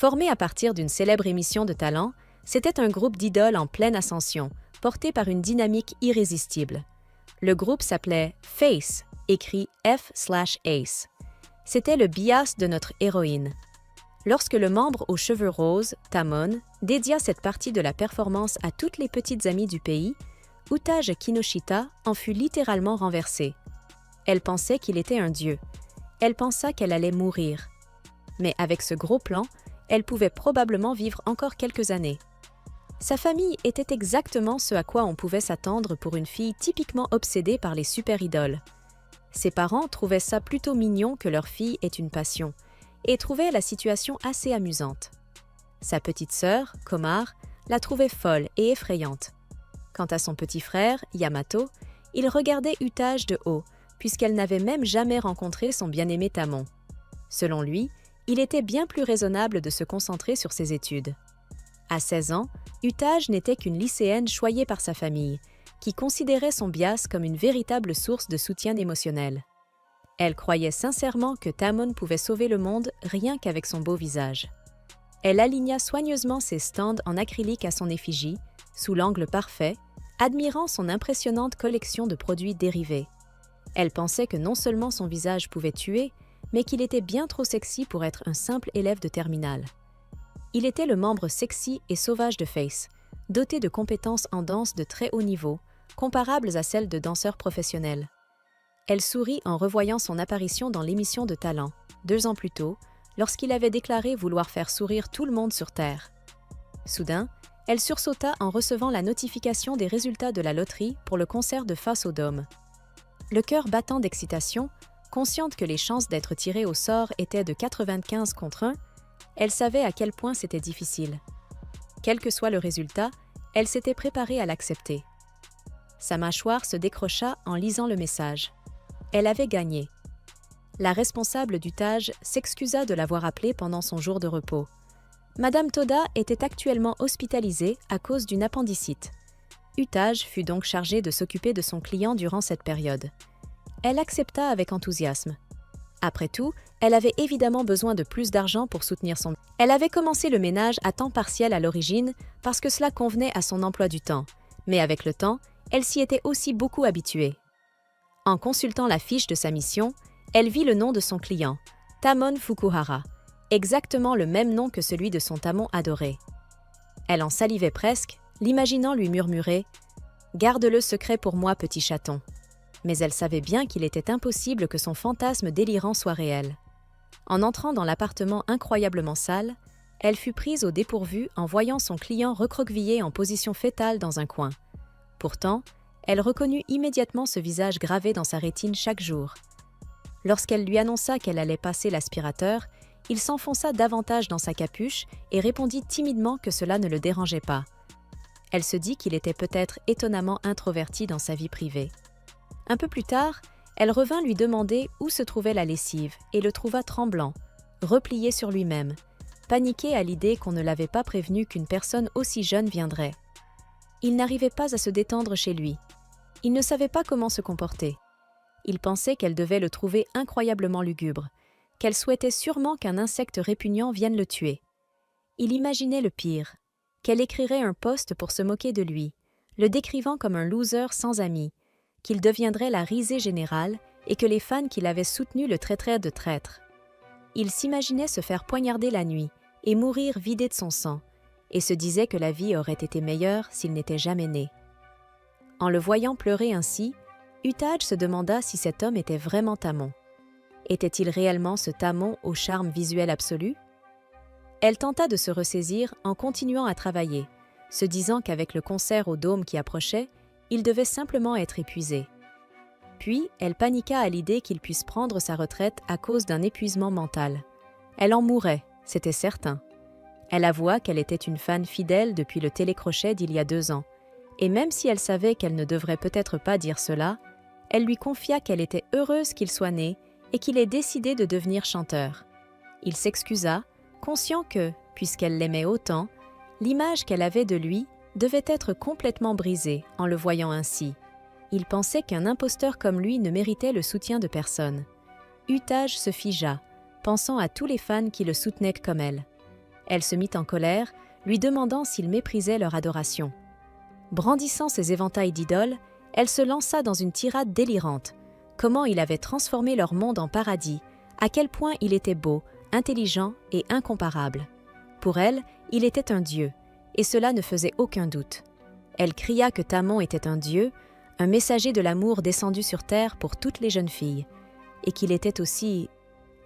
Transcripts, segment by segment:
Formé à partir d'une célèbre émission de talent, c'était un groupe d'idoles en pleine ascension, porté par une dynamique irrésistible. Le groupe s'appelait Face, écrit F/Ace. C'était le bias de notre héroïne. Lorsque le membre aux cheveux roses, Tamon, dédia cette partie de la performance à toutes les petites amies du pays, Utage Kinoshita en fut littéralement renversée. Elle pensait qu'il était un dieu. Elle pensa qu'elle allait mourir. Mais avec ce gros plan, elle pouvait probablement vivre encore quelques années. Sa famille était exactement ce à quoi on pouvait s'attendre pour une fille typiquement obsédée par les super-idoles. Ses parents trouvaient ça plutôt mignon que leur fille ait une passion, et trouvaient la situation assez amusante. Sa petite sœur, Komar, la trouvait folle et effrayante. Quant à son petit frère, Yamato, il regardait Utage de haut, puisqu'elle n'avait même jamais rencontré son bien-aimé Tamon. Selon lui, il était bien plus raisonnable de se concentrer sur ses études. À 16 ans, Utage n'était qu'une lycéenne choyée par sa famille, qui considérait son bias comme une véritable source de soutien émotionnel. Elle croyait sincèrement que Tamon pouvait sauver le monde rien qu'avec son beau visage. Elle aligna soigneusement ses stands en acrylique à son effigie, sous l'angle parfait, admirant son impressionnante collection de produits dérivés. Elle pensait que non seulement son visage pouvait tuer, mais qu'il était bien trop sexy pour être un simple élève de terminale. Il était le membre sexy et sauvage de Face, doté de compétences en danse de très haut niveau, comparables à celles de danseurs professionnels. Elle sourit en revoyant son apparition dans l'émission de talent, 2 ans plus tôt, lorsqu'il avait déclaré vouloir faire sourire tout le monde sur Terre. Soudain, elle sursauta en recevant la notification des résultats de la loterie pour le concert de Face au Dôme. Le cœur battant d'excitation, consciente que les chances d'être tirée au sort étaient de 95 contre 1, elle savait à quel point c'était difficile. Quel que soit le résultat, elle s'était préparée à l'accepter. Sa mâchoire se décrocha en lisant le message. Elle avait gagné. La responsable d'Utage s'excusa de l'avoir appelée pendant son jour de repos. Madame Toda était actuellement hospitalisée à cause d'une appendicite. Utage fut donc chargée de s'occuper de son client durant cette période. Elle accepta avec enthousiasme. Après tout, elle avait évidemment besoin de plus d'argent pour soutenir son... Elle avait commencé le ménage à temps partiel à l'origine parce que cela convenait à son emploi du temps, mais avec le temps, elle s'y était aussi beaucoup habituée. En consultant la fiche de sa mission, elle vit le nom de son client, Tamon Fukuhara, exactement le même nom que celui de son Tamon adoré. Elle en salivait presque, l'imaginant lui murmurer « Garde-le secret pour moi, petit chaton ». Mais elle savait bien qu'il était impossible que son fantasme délirant soit réel. En entrant dans l'appartement incroyablement sale, elle fut prise au dépourvu en voyant son client recroquevillé en position fétale dans un coin. Pourtant, elle reconnut immédiatement ce visage gravé dans sa rétine chaque jour. Lorsqu'elle lui annonça qu'elle allait passer l'aspirateur, il s'enfonça davantage dans sa capuche et répondit timidement que cela ne le dérangeait pas. Elle se dit qu'il était peut-être étonnamment introverti dans sa vie privée. Un peu plus tard, elle revint lui demander où se trouvait la lessive et le trouva tremblant, replié sur lui-même, paniqué à l'idée qu'on ne l'avait pas prévenu qu'une personne aussi jeune viendrait. Il n'arrivait pas à se détendre chez lui. Il ne savait pas comment se comporter. Il pensait qu'elle devait le trouver incroyablement lugubre, qu'elle souhaitait sûrement qu'un insecte répugnant vienne le tuer. Il imaginait le pire, qu'elle écrirait un post pour se moquer de lui, le décrivant comme un loser sans amis, qu'il deviendrait la risée générale et que les fans qui l'avaient soutenu le traiteraient de traître. Il s'imaginait se faire poignarder la nuit et mourir vidé de son sang, et se disait que la vie aurait été meilleure s'il n'était jamais né. En le voyant pleurer ainsi, Utage se demanda si cet homme était vraiment Tamon. Était-il réellement ce Tamon au charme visuel absolu? Elle tenta de se ressaisir en continuant à travailler, se disant qu'avec le concert au Dôme qui approchait, il devait simplement être épuisé. Puis, elle paniqua à l'idée qu'il puisse prendre sa retraite à cause d'un épuisement mental. Elle en mourrait, c'était certain. Elle avoua qu'elle était une fan fidèle depuis le télécrochet d'il y a 2 ans, et même si elle savait qu'elle ne devrait peut-être pas dire cela, elle lui confia qu'elle était heureuse qu'il soit né et qu'il ait décidé de devenir chanteur. Il s'excusa, conscient que, puisqu'elle l'aimait autant, l'image qu'elle avait de lui devait être complètement brisée en le voyant ainsi. Il pensait qu'un imposteur comme lui ne méritait le soutien de personne. Utage se figea, pensant à tous les fans qui le soutenaient comme elle. Elle se mit en colère, lui demandant s'il méprisait leur adoration. Brandissant ses éventails d'idoles, elle se lança dans une tirade délirante. Comment il avait transformé leur monde en paradis, à quel point il était beau, intelligent et incomparable. Pour elle, il était un dieu, et cela ne faisait aucun doute. Elle cria que Tamon était un dieu, un messager de l'amour descendu sur terre pour toutes les jeunes filles, et qu'il était aussi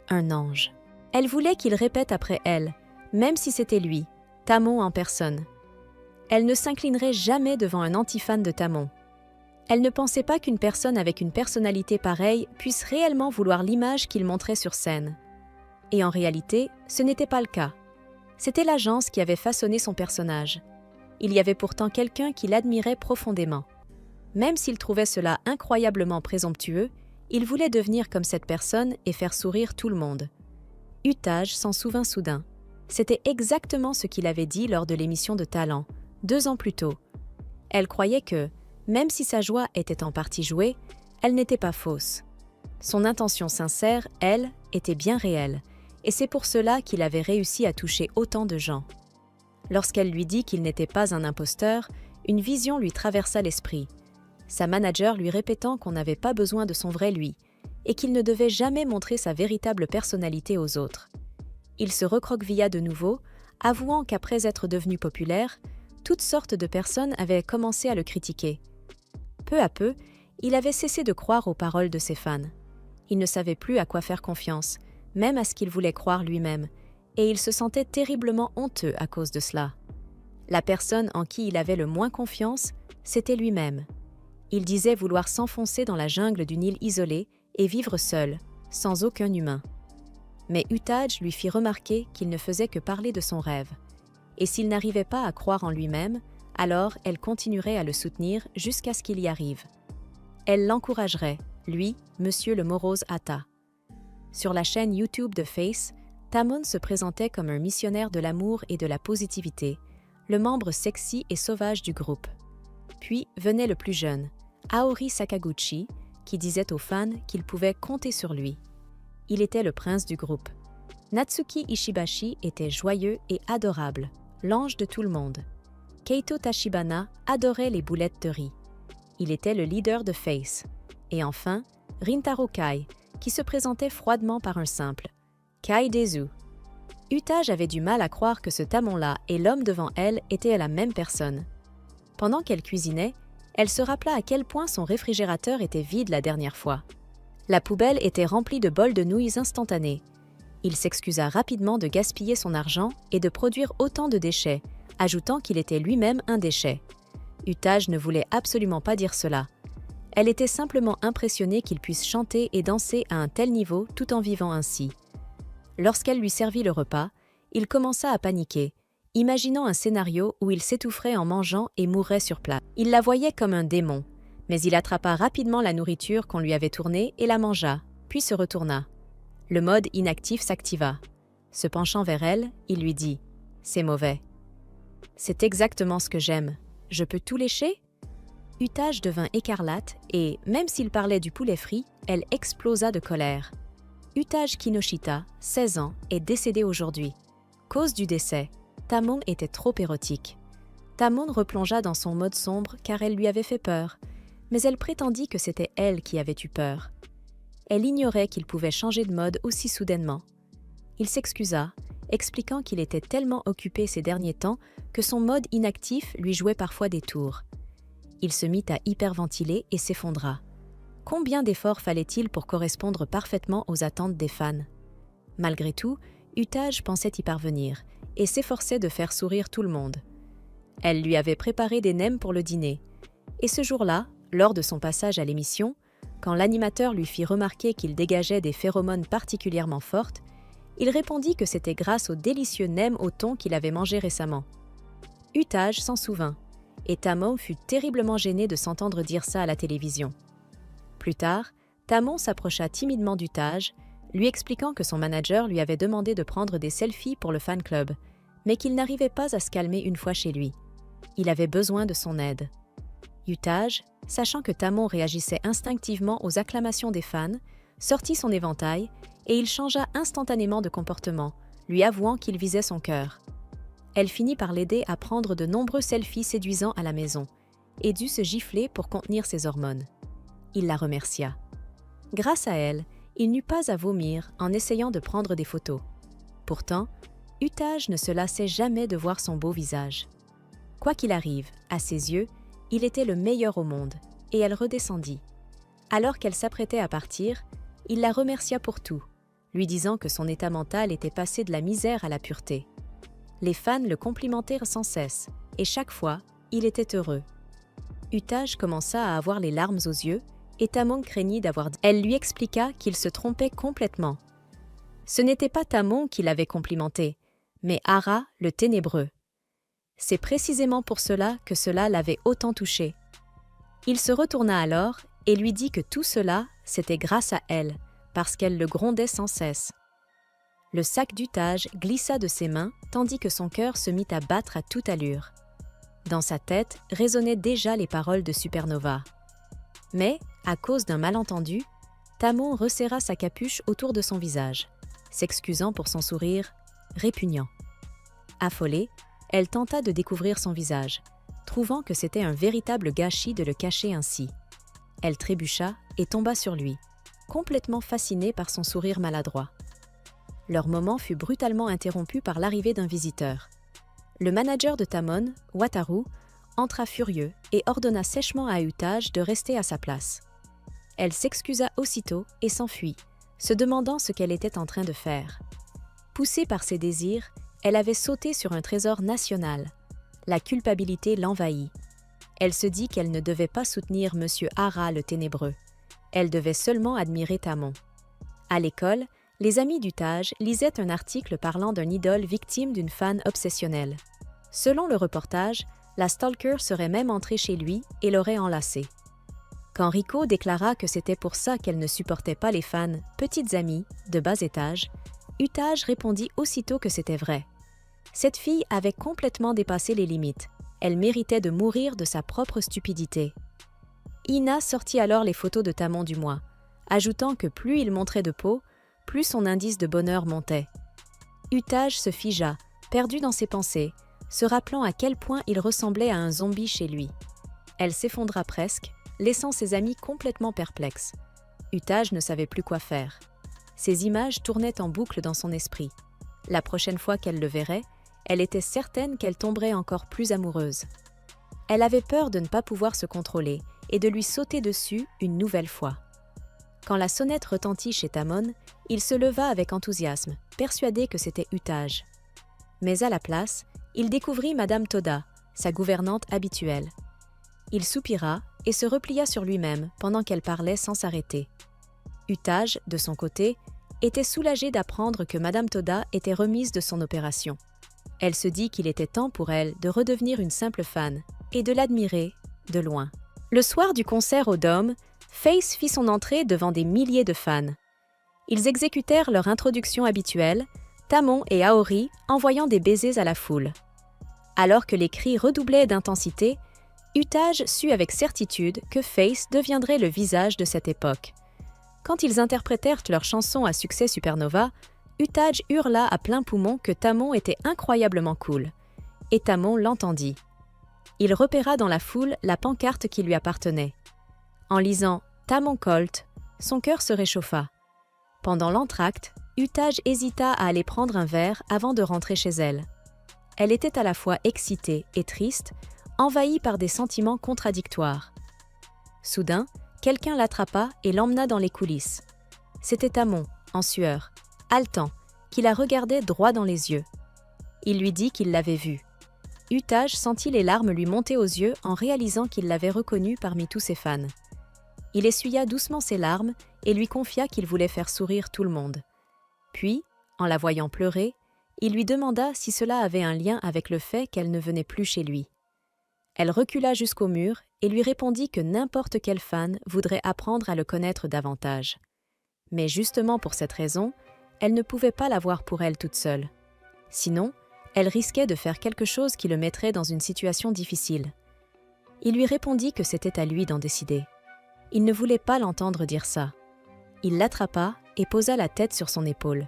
un ange. Elle voulait qu'il répète après elle, même si c'était lui, Tamon en personne. Elle ne s'inclinerait jamais devant un anti-fan de Tamon. Elle ne pensait pas qu'une personne avec une personnalité pareille puisse réellement vouloir l'image qu'il montrait sur scène. Et en réalité, ce n'était pas le cas. C'était l'agence qui avait façonné son personnage. Il y avait pourtant quelqu'un qui l'admirait profondément. Même s'il trouvait cela incroyablement présomptueux, il voulait devenir comme cette personne et faire sourire tout le monde. Utaj s'en souvint soudain. C'était exactement ce qu'il avait dit lors de l'émission de Talent, 2 ans plus tôt. Elle croyait que, même si sa joie était en partie jouée, elle n'était pas fausse. Son intention sincère, elle, était bien réelle, et c'est pour cela qu'il avait réussi à toucher autant de gens. Lorsqu'elle lui dit qu'il n'était pas un imposteur, une vision lui traversa l'esprit. Sa manager lui répétant qu'on n'avait pas besoin de son vrai lui, et qu'il ne devait jamais montrer sa véritable personnalité aux autres. Il se recroquevilla de nouveau, avouant qu'après être devenu populaire, toutes sortes de personnes avaient commencé à le critiquer. Peu à peu, il avait cessé de croire aux paroles de ses fans. Il ne savait plus à quoi faire confiance, même à ce qu'il voulait croire lui-même, et il se sentait terriblement honteux à cause de cela. La personne en qui il avait le moins confiance, c'était lui-même. Il disait vouloir s'enfoncer dans la jungle d'une île isolée et vivre seul, sans aucun humain. Mais Utaj lui fit remarquer qu'il ne faisait que parler de son rêve. Et s'il n'arrivait pas à croire en lui-même, alors elle continuerait à le soutenir jusqu'à ce qu'il y arrive. Elle l'encouragerait, lui, Monsieur le morose Atta. Sur la chaîne YouTube de Face, Tamon se présentait comme un missionnaire de l'amour et de la positivité, le membre sexy et sauvage du groupe. Puis venait le plus jeune, Aori Sakaguchi, qui disait aux fans qu'ils pouvaient compter sur lui. Il était le prince du groupe. Natsuki Ishibashi était joyeux et adorable, l'ange de tout le monde. Keito Tachibana adorait les boulettes de riz. Il était le leader de Face. Et enfin, Rintaro Kai, qui se présentait froidement par un simple « Kai Dezu ». Utaj avait du mal à croire que ce Tamon-là et l'homme devant elle étaient la même personne. Pendant qu'elle cuisinait, elle se rappela à quel point son réfrigérateur était vide la dernière fois. La poubelle était remplie de bols de nouilles instantanées. Il s'excusa rapidement de gaspiller son argent et de produire autant de déchets, ajoutant qu'il était lui-même un déchet. Utaj ne voulait absolument pas dire cela. Elle était simplement impressionnée qu'il puisse chanter et danser à un tel niveau tout en vivant ainsi. Lorsqu'elle lui servit le repas, il commença à paniquer, imaginant un scénario où il s'étoufferait en mangeant et mourrait sur place. Il la voyait comme un démon, mais il attrapa rapidement la nourriture qu'on lui avait tournée et la mangea, puis se retourna. Le mode inactif s'activa. Se penchant vers elle, il lui dit « C'est mauvais. »« C'est exactement ce que j'aime. Je peux tout lécher ?» Utaj devint écarlate et, même s'il parlait du poulet frit, elle explosa de colère. Utaj Kinoshita, 16 ans, est décédé aujourd'hui. Cause du décès, Tamon était trop érotique. Tamon replongea dans son mode sombre car elle lui avait fait peur, mais elle prétendit que c'était elle qui avait eu peur. Elle ignorait qu'il pouvait changer de mode aussi soudainement. Il s'excusa, expliquant qu'il était tellement occupé ces derniers temps que son mode inactif lui jouait parfois des tours. Il se mit à hyperventiler et s'effondra. Combien d'efforts fallait-il pour correspondre parfaitement aux attentes des fans? Malgré tout, Utaj pensait y parvenir et s'efforçait de faire sourire tout le monde. Elle lui avait préparé des nems pour le dîner. Et ce jour-là, lors de son passage à l'émission, quand l'animateur lui fit remarquer qu'il dégageait des phéromones particulièrement fortes, il répondit que c'était grâce aux délicieux nems au thon qu'il avait mangés récemment. Utaj s'en souvint, et Tamon fut terriblement gêné de s'entendre dire ça à la télévision. Plus tard, Tamon s'approcha timidement d'Utaj, lui expliquant que son manager lui avait demandé de prendre des selfies pour le fan club, mais qu'il n'arrivait pas à se calmer une fois chez lui. Il avait besoin de son aide. Utaj, sachant que Tamon réagissait instinctivement aux acclamations des fans, sortit son éventail et il changea instantanément de comportement, lui avouant qu'il visait son cœur. Elle finit par l'aider à prendre de nombreux selfies séduisants à la maison et dut se gifler pour contenir ses hormones. Il la remercia. Grâce à elle, il n'eut pas à vomir en essayant de prendre des photos. Pourtant, Utaj ne se lassait jamais de voir son beau visage. Quoi qu'il arrive, à ses yeux, il était le meilleur au monde, et elle redescendit. Alors qu'elle s'apprêtait à partir, il la remercia pour tout, lui disant que son état mental était passé de la misère à la pureté. Les fans le complimentèrent sans cesse, et chaque fois, il était heureux. Utaj commença à avoir les larmes aux yeux, et Tamon craignit d'avoir... Elle lui expliqua qu'il se trompait complètement. Ce n'était pas Tamon qui l'avait complimenté, mais Ara, le ténébreux. C'est précisément pour cela que cela l'avait autant touché. Il se retourna alors et lui dit que tout cela, c'était grâce à elle, parce qu'elle le grondait sans cesse. Le sac d'Utaj glissa de ses mains tandis que son cœur se mit à battre à toute allure. Dans sa tête résonnaient déjà les paroles de Supernova. Mais, à cause d'un malentendu, Tamon resserra sa capuche autour de son visage, s'excusant pour son sourire répugnant. Affolée, elle tenta de découvrir son visage, trouvant que c'était un véritable gâchis de le cacher ainsi. Elle trébucha et tomba sur lui, complètement fascinée par son sourire maladroit. Leur moment fut brutalement interrompu par l'arrivée d'un visiteur. Le manager de Tamon, Wataru, entra furieux et ordonna sèchement à Utaj de rester à sa place. Elle s'excusa aussitôt et s'enfuit, se demandant ce qu'elle était en train de faire. Poussée par ses désirs, elle avait sauté sur un trésor national. La culpabilité l'envahit. Elle se dit qu'elle ne devait pas soutenir M. Ara le Ténébreux. Elle devait seulement admirer Tamon. À l'école, les amis d'Utaj lisaient un article parlant d'un idole victime d'une fan obsessionnelle. Selon le reportage, la stalker serait même entrée chez lui et l'aurait enlacé. Quand Riko déclara que c'était pour ça qu'elle ne supportait pas les fans « petites amies » de bas étage, Utaj répondit aussitôt que c'était vrai. Cette fille avait complètement dépassé les limites. Elle méritait de mourir de sa propre stupidité. Ina sortit alors les photos de Tamon du mois, ajoutant que plus il montrait de peau, plus son indice de bonheur montait. Utaj se figea, perdu dans ses pensées, se rappelant à quel point il ressemblait à un zombie chez lui. Elle s'effondra presque, laissant ses amis complètement perplexes. Utaj ne savait plus quoi faire. Ces images tournaient en boucle dans son esprit. La prochaine fois qu'elle le verrait, elle était certaine qu'elle tomberait encore plus amoureuse. Elle avait peur de ne pas pouvoir se contrôler et de lui sauter dessus une nouvelle fois. Quand la sonnette retentit chez Tamon, il se leva avec enthousiasme, persuadé que c'était Utaj. Mais à la place, il découvrit Madame Toda, sa gouvernante habituelle. Il soupira et se replia sur lui-même pendant qu'elle parlait sans s'arrêter. Utaj, de son côté, était soulagée d'apprendre que Madame Toda était remise de son opération. Elle se dit qu'il était temps pour elle de redevenir une simple fan et de l'admirer de loin. Le soir du concert au Dôme, Face fit son entrée devant des milliers de fans. Ils exécutèrent leur introduction habituelle, Tamon et Aori envoyant des baisers à la foule. Alors que les cris redoublaient d'intensité, Utaj sut avec certitude que Face deviendrait le visage de cette époque. Quand ils interprétèrent leur chanson à succès Supernova, Utaj hurla à plein poumon que Tamon était incroyablement cool. Et Tamon l'entendit. Il repéra dans la foule la pancarte qui lui appartenait. En lisant « Tamon Colt », son cœur se réchauffa. Pendant l'entracte, Utaj hésita à aller prendre un verre avant de rentrer chez elle. Elle était à la fois excitée et triste, envahie par des sentiments contradictoires. Soudain, quelqu'un l'attrapa et l'emmena dans les coulisses. C'était Tamon, en sueur, haletant, qui la regardait droit dans les yeux. Il lui dit qu'il l'avait vue. Utaj sentit les larmes lui monter aux yeux en réalisant qu'il l'avait reconnue parmi tous ses fans. Il essuya doucement ses larmes et lui confia qu'il voulait faire sourire tout le monde. Puis, en la voyant pleurer, il lui demanda si cela avait un lien avec le fait qu'elle ne venait plus chez lui. Elle recula jusqu'au mur et lui répondit que n'importe quel fan voudrait apprendre à le connaître davantage. Mais justement pour cette raison, elle ne pouvait pas l'avoir pour elle toute seule. Sinon, elle risquait de faire quelque chose qui le mettrait dans une situation difficile. Il lui répondit que c'était à lui d'en décider. Il ne voulait pas l'entendre dire ça. Il l'attrapa et posa la tête sur son épaule,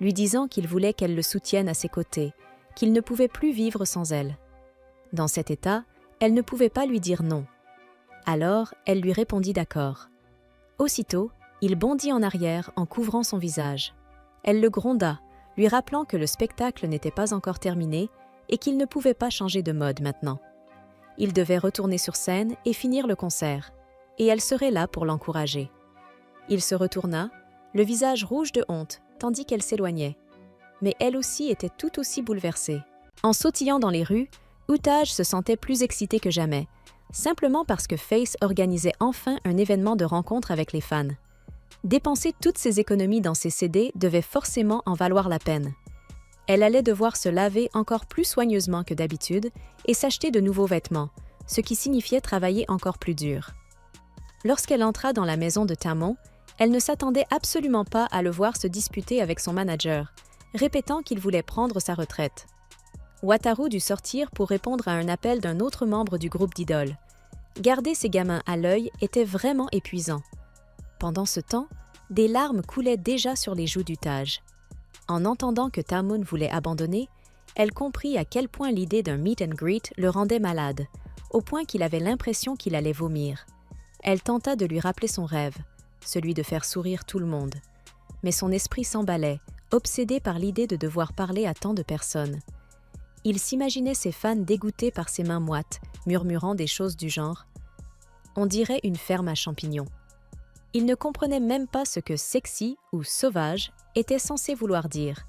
lui disant qu'il voulait qu'elle le soutienne à ses côtés, qu'il ne pouvait plus vivre sans elle. Dans cet état, elle ne pouvait pas lui dire non. Alors, elle lui répondit d'accord. Aussitôt, il bondit en arrière en couvrant son visage. Elle le gronda, lui rappelant que le spectacle n'était pas encore terminé et qu'il ne pouvait pas changer de mode maintenant. Il devait retourner sur scène et finir le concert, et elle serait là pour l'encourager. Il se retourna, le visage rouge de honte, tandis qu'elle s'éloignait. Mais elle aussi était tout aussi bouleversée. En sautillant dans les rues, Utaj se sentait plus excitée que jamais, simplement parce que Face organisait enfin un événement de rencontre avec les fans. Dépenser toutes ses économies dans ses CD devait forcément en valoir la peine. Elle allait devoir se laver encore plus soigneusement que d'habitude et s'acheter de nouveaux vêtements, ce qui signifiait travailler encore plus dur. Lorsqu'elle entra dans la maison de Tamon, elle ne s'attendait absolument pas à le voir se disputer avec son manager, répétant qu'il voulait prendre sa retraite. Wataru dut sortir pour répondre à un appel d'un autre membre du groupe d'idoles. Garder ses gamins à l'œil était vraiment épuisant. Pendant ce temps, des larmes coulaient déjà sur les joues d'Utaj. En entendant que Tamon voulait abandonner, elle comprit à quel point l'idée d'un meet and greet le rendait malade, au point qu'il avait l'impression qu'il allait vomir. Elle tenta de lui rappeler son rêve, celui de faire sourire tout le monde. Mais son esprit s'emballait, obsédé par l'idée de devoir parler à tant de personnes. Il s'imaginait ses fans dégoûtés par ses mains moites, murmurant des choses du genre « On dirait une ferme à champignons ». Il ne comprenait même pas ce que « sexy » ou « sauvage » était censé vouloir dire.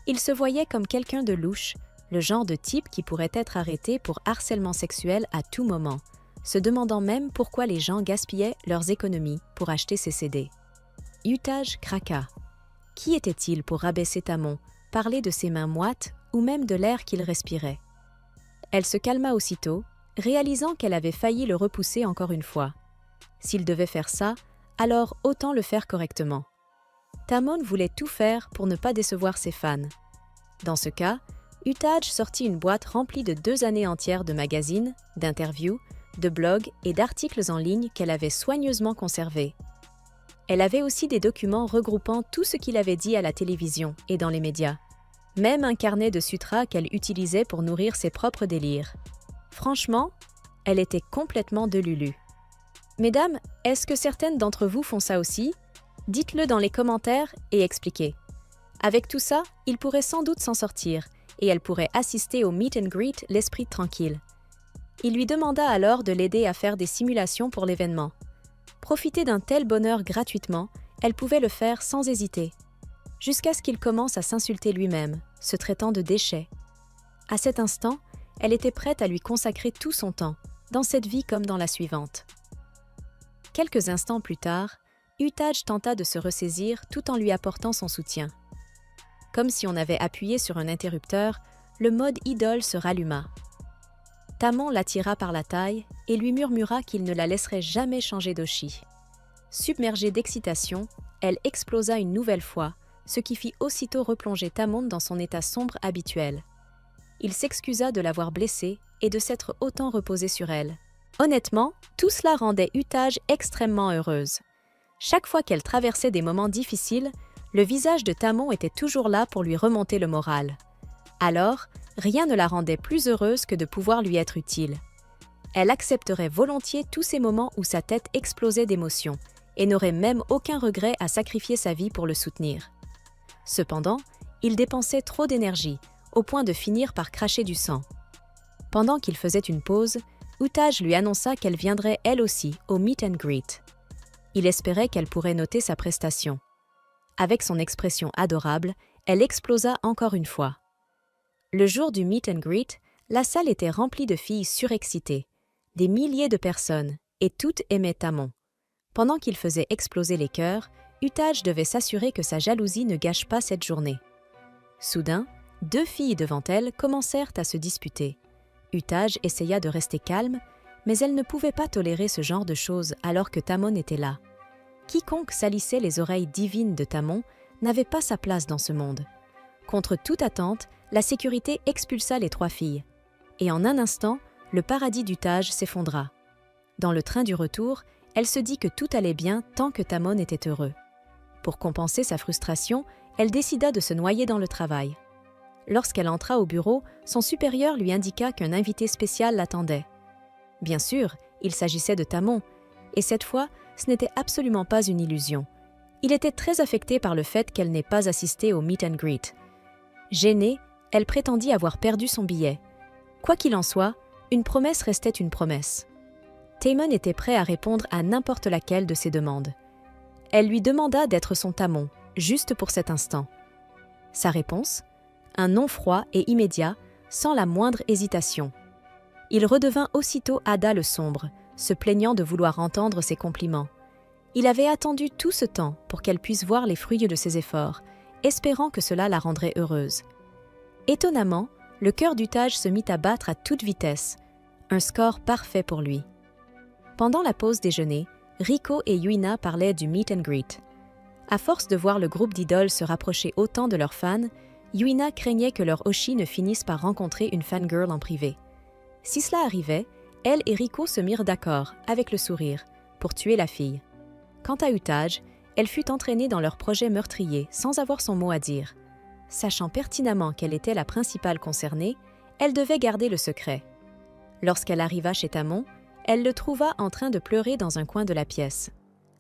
Il se voyait comme quelqu'un de louche, le genre de type qui pourrait être arrêté pour harcèlement sexuel à tout moment, se demandant même pourquoi les gens gaspillaient leurs économies pour acheter ses CD. Utaj craqua. Qui était-il pour rabaisser Tamon, parler de ses mains moites ou même de l'air qu'il respirait? Elle se calma aussitôt, réalisant qu'elle avait failli le repousser encore une fois. S'il devait faire ça, alors autant le faire correctement. Tamon voulait tout faire pour ne pas décevoir ses fans. Dans ce cas, Utaj sortit une boîte remplie de 2 années entières de magazines, d'interviews, de blogs et d'articles en ligne qu'elle avait soigneusement conservés. Elle avait aussi des documents regroupant tout ce qu'il avait dit à la télévision et dans les médias. Même un carnet de sutras qu'elle utilisait pour nourrir ses propres délires. Franchement, elle était complètement delulu. Mesdames, est-ce que certaines d'entre vous font ça aussi? Dites-le dans les commentaires et expliquez. Avec tout ça, il pourrait sans doute s'en sortir et elle pourrait assister au meet and greet l'esprit tranquille. Il lui demanda alors de l'aider à faire des simulations pour l'événement. Profiter d'un tel bonheur gratuitement, elle pouvait le faire sans hésiter. Jusqu'à ce qu'il commence à s'insulter lui-même, se traitant de déchet. À cet instant, elle était prête à lui consacrer tout son temps, dans cette vie comme dans la suivante. Quelques instants plus tard, Utaj tenta de se ressaisir tout en lui apportant son soutien. Comme si on avait appuyé sur un interrupteur, le mode idole se ralluma. Tamon l'attira par la taille et lui murmura qu'il ne la laisserait jamais changer d'oshi. Submergée d'excitation, elle explosa une nouvelle fois, ce qui fit aussitôt replonger Tamon dans son état sombre habituel. Il s'excusa de l'avoir blessée et de s'être autant reposé sur elle. Honnêtement, tout cela rendait Utaj extrêmement heureuse. Chaque fois qu'elle traversait des moments difficiles, le visage de Tamon était toujours là pour lui remonter le moral. Alors, rien ne la rendait plus heureuse que de pouvoir lui être utile. Elle accepterait volontiers tous ces moments où sa tête explosait d'émotion et n'aurait même aucun regret à sacrifier sa vie pour le soutenir. Cependant, il dépensait trop d'énergie, au point de finir par cracher du sang. Pendant qu'il faisait une pause, Utaj lui annonça qu'elle viendrait elle aussi au meet and greet. Il espérait qu'elle pourrait noter sa prestation. Avec son expression adorable, elle explosa encore une fois. Le jour du meet and greet, la salle était remplie de filles surexcitées, des milliers de personnes, et toutes aimaient Tamon. Pendant qu'il faisait exploser les cœurs, Utaj devait s'assurer que sa jalousie ne gâche pas cette journée. Soudain, 2 filles devant elle commencèrent à se disputer. Utaj essaya de rester calme, mais elle ne pouvait pas tolérer ce genre de choses alors que Tamon était là. Quiconque salissait les oreilles divines de Tamon n'avait pas sa place dans ce monde. Contre toute attente, la sécurité expulsa les 3 filles. Et en un instant, le paradis d'Utaj s'effondra. Dans le train du retour, elle se dit que tout allait bien tant que Tamon était heureux. Pour compenser sa frustration, elle décida de se noyer dans le travail. Lorsqu'elle entra au bureau, son supérieur lui indiqua qu'un invité spécial l'attendait. Bien sûr, il s'agissait de Tamon, et cette fois, ce n'était absolument pas une illusion. Il était très affecté par le fait qu'elle n'ait pas assisté au meet and greet. Gênée, elle prétendit avoir perdu son billet. Quoi qu'il en soit, une promesse restait une promesse. Tamon était prêt à répondre à n'importe laquelle de ses demandes. Elle lui demanda d'être son Tamon, juste pour cet instant. Sa réponse ? Un non froid et immédiat, sans la moindre hésitation. Il redevint aussitôt Ada le sombre, se plaignant de vouloir entendre ses compliments. Il avait attendu tout ce temps pour qu'elle puisse voir les fruits de ses efforts, espérant que cela la rendrait heureuse. Étonnamment, le cœur d'Utaj se mit à battre à toute vitesse, un score parfait pour lui. Pendant la pause déjeuner, Riko et Yuina parlaient du meet and greet. À force de voir le groupe d'idoles se rapprocher autant de leurs fans, Yuina craignait que leur Oshi ne finisse par rencontrer une fangirl en privé. Si cela arrivait, elle et Riko se mirent d'accord, avec le sourire, pour tuer la fille. Quant à Utaj, elle fut entraînée dans leur projet meurtrier sans avoir son mot à dire. Sachant pertinemment qu'elle était la principale concernée, elle devait garder le secret. Lorsqu'elle arriva chez Tamon, elle le trouva en train de pleurer dans un coin de la pièce.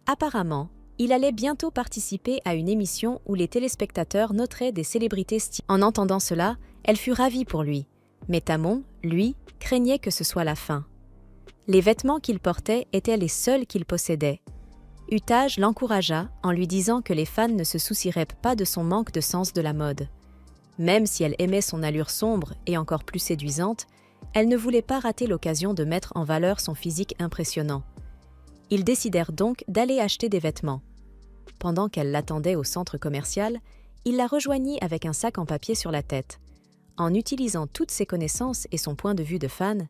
Apparemment, il allait bientôt participer à une émission où les téléspectateurs noteraient des célébrités stylées. En entendant cela, elle fut ravie pour lui. Mais Tamon, lui, craignait que ce soit la fin. Les vêtements qu'il portait étaient les seuls qu'il possédait. Utaj l'encouragea en lui disant que les fans ne se soucieraient pas de son manque de sens de la mode. Même si elle aimait son allure sombre et encore plus séduisante, elle ne voulait pas rater l'occasion de mettre en valeur son physique impressionnant. Ils décidèrent donc d'aller acheter des vêtements. Pendant qu'elle l'attendait au centre commercial, il la rejoignit avec un sac en papier sur la tête. En utilisant toutes ses connaissances et son point de vue de fan,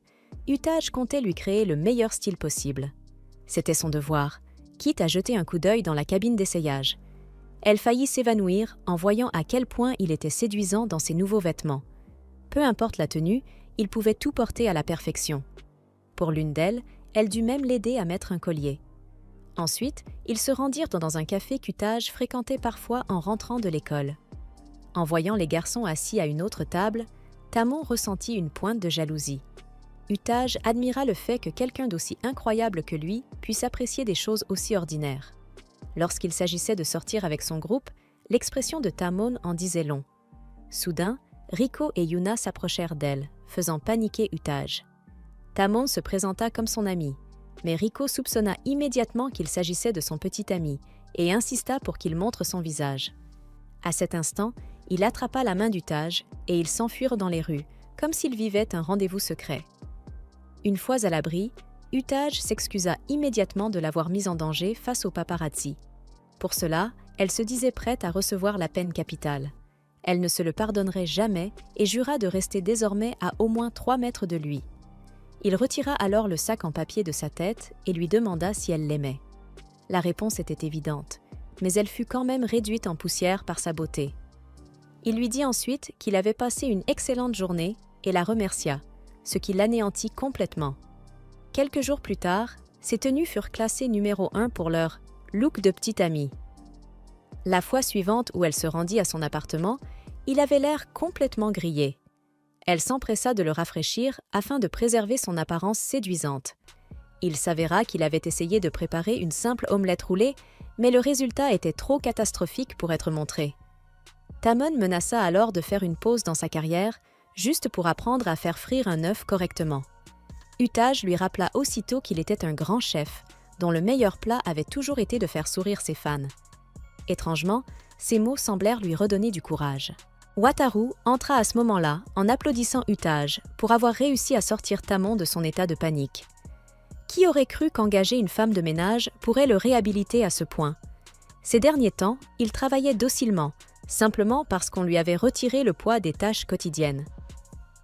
Utaj comptait lui créer le meilleur style possible. C'était son devoir, quitte à jeter un coup d'œil dans la cabine d'essayage. Elle faillit s'évanouir en voyant à quel point il était séduisant dans ses nouveaux vêtements. Peu importe la tenue, il pouvait tout porter à la perfection. Pour l'une d'elles, elle dut même l'aider à mettre un collier. Ensuite, ils se rendirent dans un café qu'Utaj fréquentait parfois en rentrant de l'école. En voyant les garçons assis à une autre table, Tamon ressentit une pointe de jalousie. Utaj admira le fait que quelqu'un d'aussi incroyable que lui puisse apprécier des choses aussi ordinaires. Lorsqu'il s'agissait de sortir avec son groupe, l'expression de Tamon en disait long. Soudain, Riko et Yuna s'approchèrent d'elle, faisant paniquer Utaj. Tamon se présenta comme son ami, mais Riko soupçonna immédiatement qu'il s'agissait de son petit ami et insista pour qu'il montre son visage. À cet instant, il attrapa la main d'Utaj et ils s'enfuirent dans les rues, comme s'ils vivaient un rendez-vous secret. Une fois à l'abri, Utaj s'excusa immédiatement de l'avoir mise en danger face aux paparazzi. Pour cela, elle se disait prête à recevoir la peine capitale. Elle ne se le pardonnerait jamais et jura de rester désormais à au moins 3 mètres de lui. Il retira alors le sac en papier de sa tête et lui demanda si elle l'aimait. La réponse était évidente, mais elle fut quand même réduite en poussière par sa beauté. Il lui dit ensuite qu'il avait passé une excellente journée et la remercia, ce qui l'anéantit complètement. Quelques jours plus tard, ses tenues furent classées numéro 1 pour leur « look de petite amie ». La fois suivante où elle se rendit à son appartement, il avait l'air complètement grillé. Elle s'empressa de le rafraîchir afin de préserver son apparence séduisante. Il s'avéra qu'il avait essayé de préparer une simple omelette roulée, mais le résultat était trop catastrophique pour être montré. Tamon menaça alors de faire une pause dans sa carrière, juste pour apprendre à faire frire un œuf correctement. Utaj lui rappela aussitôt qu'il était un grand chef, dont le meilleur plat avait toujours été de faire sourire ses fans. Étrangement, ces mots semblèrent lui redonner du courage. Wataru entra à ce moment-là en applaudissant Utaj pour avoir réussi à sortir Tamon de son état de panique. Qui aurait cru qu'engager une femme de ménage pourrait le réhabiliter à ce point? Ces derniers temps, il travaillait docilement, simplement parce qu'on lui avait retiré le poids des tâches quotidiennes.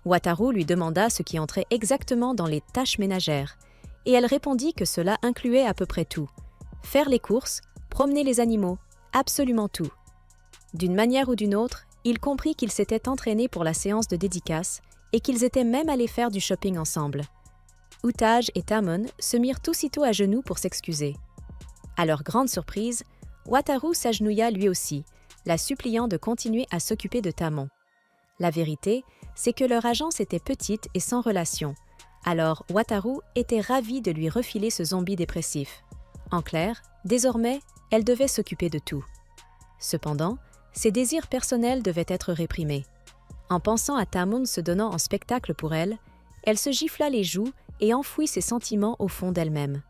Wataru lui demanda ce qui entrait exactement dans les tâches ménagères, et elle répondit que cela incluait à peu près tout. Faire les courses, promener les animaux, absolument tout. D'une manière ou d'une autre, il comprit qu'ils s'étaient entraînés pour la séance de dédicace et qu'ils étaient même allés faire du shopping ensemble. Utaj et Tamon se mirent aussitôt à genoux pour s'excuser. À leur grande surprise, Wataru s'agenouilla lui aussi, la suppliant de continuer à s'occuper de Tamon. La vérité, c'est que leur agence était petite et sans relation, alors Wataru était ravie de lui refiler ce zombie dépressif. En clair, désormais, elle devait s'occuper de tout. Cependant, ses désirs personnels devaient être réprimés. En pensant à Tamon se donnant en spectacle pour elle, elle se gifla les joues et enfouit ses sentiments au fond d'elle-même.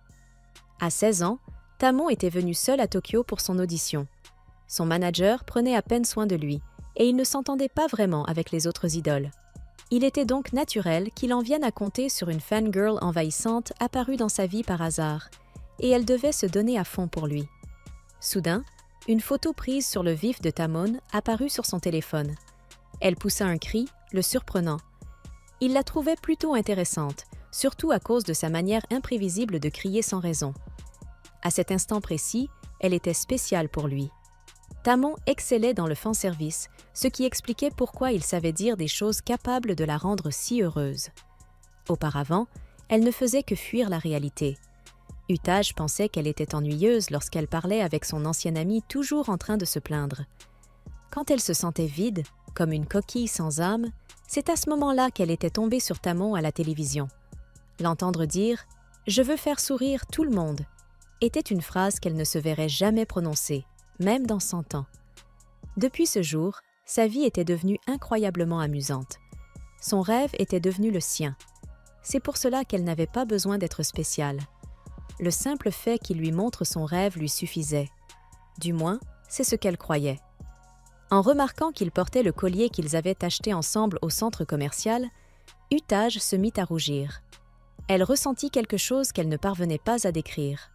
À 16 ans, Tamon était venu seul à Tokyo pour son audition. Son manager prenait à peine soin de lui, et il ne s'entendait pas vraiment avec les autres idoles. Il était donc naturel qu'il en vienne à compter sur une fangirl envahissante apparue dans sa vie par hasard, et elle devait se donner à fond pour lui. Soudain, une photo prise sur le vif de Tamon apparut sur son téléphone. Elle poussa un cri, le surprenant. Il la trouvait plutôt intéressante, surtout à cause de sa manière imprévisible de crier sans raison. À cet instant précis, elle était spéciale pour lui. Tamon excellait dans le fanservice, ce qui expliquait pourquoi il savait dire des choses capables de la rendre si heureuse. Auparavant, elle ne faisait que fuir la réalité. Utage pensait qu'elle était ennuyeuse lorsqu'elle parlait avec son ancienne amie toujours en train de se plaindre. Quand elle se sentait vide, comme une coquille sans âme, c'est à ce moment-là qu'elle était tombée sur Tamon à la télévision. L'entendre dire « Je veux faire sourire tout le monde » était une phrase qu'elle ne se verrait jamais prononcer, même dans 100 ans. Depuis ce jour, sa vie était devenue incroyablement amusante. Son rêve était devenu le sien. C'est pour cela qu'elle n'avait pas besoin d'être spéciale. Le simple fait qu'il lui montre son rêve lui suffisait. Du moins, c'est ce qu'elle croyait. En remarquant qu'il portait le collier qu'ils avaient acheté ensemble au centre commercial, Utage se mit à rougir. Elle ressentit quelque chose qu'elle ne parvenait pas à décrire.